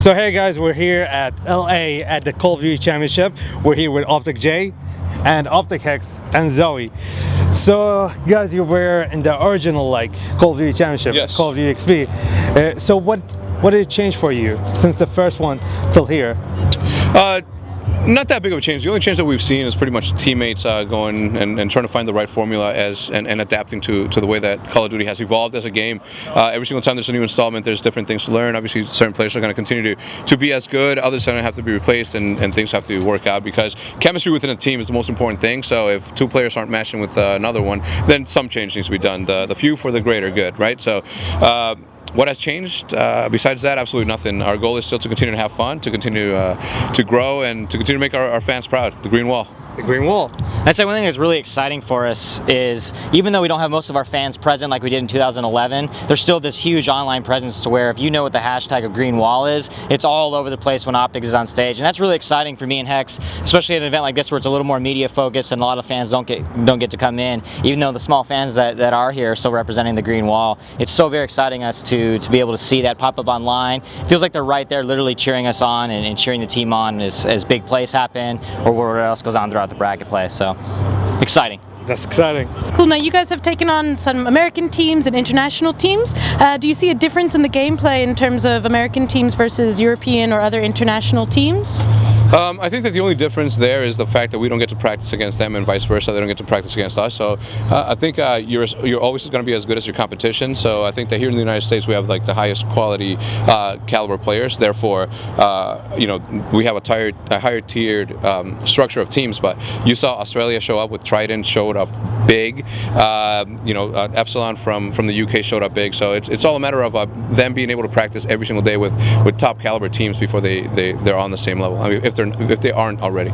So hey guys, we're here at LA at the Call of Duty Championship. We're here with Optic J and Optic Hex and Zoe. So guys, you were in the original Call of Duty Championship, yes. Call of Duty XP. So what did it change for you since the first one till here? Not that big of a change. The only change that we've seen is pretty much teammates going and trying to find the right formula and adapting to the way that Call of Duty has evolved as a game. Every single time there's a new installment, there's different things to learn. Obviously, certain players are going to continue to be as good. Others are going to have to be replaced, and things have to work out because chemistry within a team is the most important thing. So if two players aren't matching with another one, then some change needs to be done. The few for the greater good, right? So. What has changed? Besides that, absolutely nothing. Our goal is still to continue to have fun, to continue to grow, and to continue to make our fans proud. The green wall. The green wall. I'd say one thing that's really exciting for us is, even though we don't have most of our fans present like we did in 2011, there's still this huge online presence to where if you know what the hashtag of green wall is, it's all over the place when Optic is on stage, and that's really exciting for me and Hex, especially at an event like this where it's a little more media focused and a lot of fans don't get to come in, even though the small fans that are here are still representing the green wall. It's so very exciting us to be able to see that pop up online. It feels like they're right there literally cheering us on and cheering the team on as big plays happen or whatever else goes on throughout the bracket play. So exciting. That's exciting. Cool. Now you guys have taken on some American teams and international teams. Do you see a difference in the gameplay in terms of American teams versus European or other international teams? I think that the only difference there is the fact that we don't get to practice against them and vice versa. They don't get to practice against us. So I think you're always going to be as good as your competition. So I think that here in the United States we have the highest quality caliber players. Therefore, we have a higher tiered structure of teams. But you saw Australia show up with Trident, showed up big. Epsilon from the UK showed up big. So it's all a matter of them being able to practice every single day with top caliber teams before they're on the same level. I mean, if they aren't already.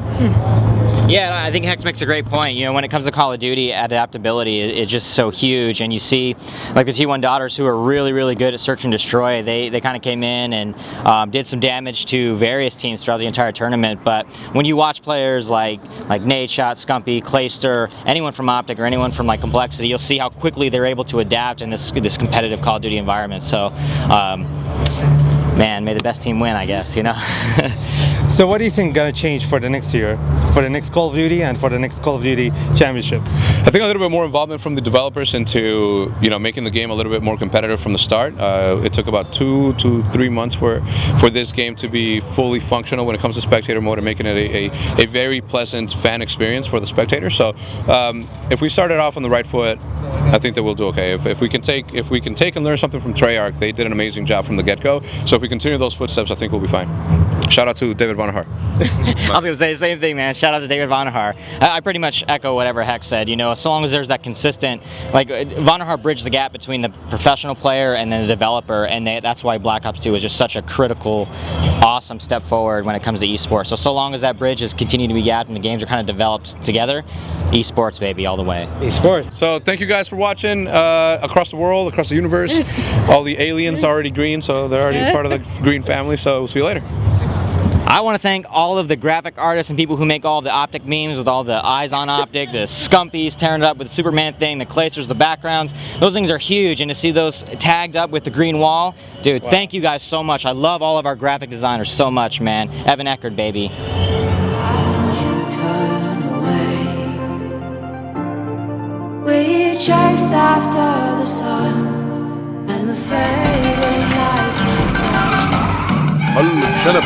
Yeah, I think Hex makes a great point. You know, when it comes to Call of Duty, adaptability is just so huge, and you see like the T1 Daughters, who are really, really good at search and destroy. They kind of came in and did some damage to various teams throughout the entire tournament. But when you watch players like Nadeshot, Scumpy, Clayster, anyone from Optic or anyone from Complexity, you'll see how quickly they're able to adapt in this competitive Call of Duty environment. So. Man, may the best team win, I guess, you know? So what do you think gonna change for the next year? For the next Call of Duty and for the next Call of Duty Championship? I think a little bit more involvement from the developers into making the game a little bit more competitive from the start. It took about 2 to 3 months for this game to be fully functional when it comes to spectator mode and making it a very pleasant fan experience for the spectators. So if we started off on the right foot, I think that we'll do okay. If we can take and learn something from Treyarch, they did an amazing job from the get-go. So if we continue those footsteps, I think we'll be fine. Shout out to David Vonnevar. I was going to say the same thing, man. Shout out to David Vonnevar. I pretty much echo whatever Hex said. You know, so long as there's that consistent, Vonnevar bridged the gap between the professional player and then the developer, and that's why Black Ops 2 is just such a critical, awesome step forward when it comes to esports. So long as that bridge is continuing to be gapped and the games are kind of developed together, esports, baby, all the way. Esports. So thank you guys for watching across the world, across the universe. All the aliens are already green, so they're already part of the green family. So we'll see you later. I want to thank all of the graphic artists and people who make all the Optic memes with all the eyes on Optic, the Scumpies tearing it up with the Superman thing, the Claysters, the backgrounds. Those things are huge, and to see those tagged up with the green wall, dude, wow. Thank you guys so much. I love all of our graphic designers so much, man. Evan Eckert, baby. We chased after the sun and the fading light. الشنب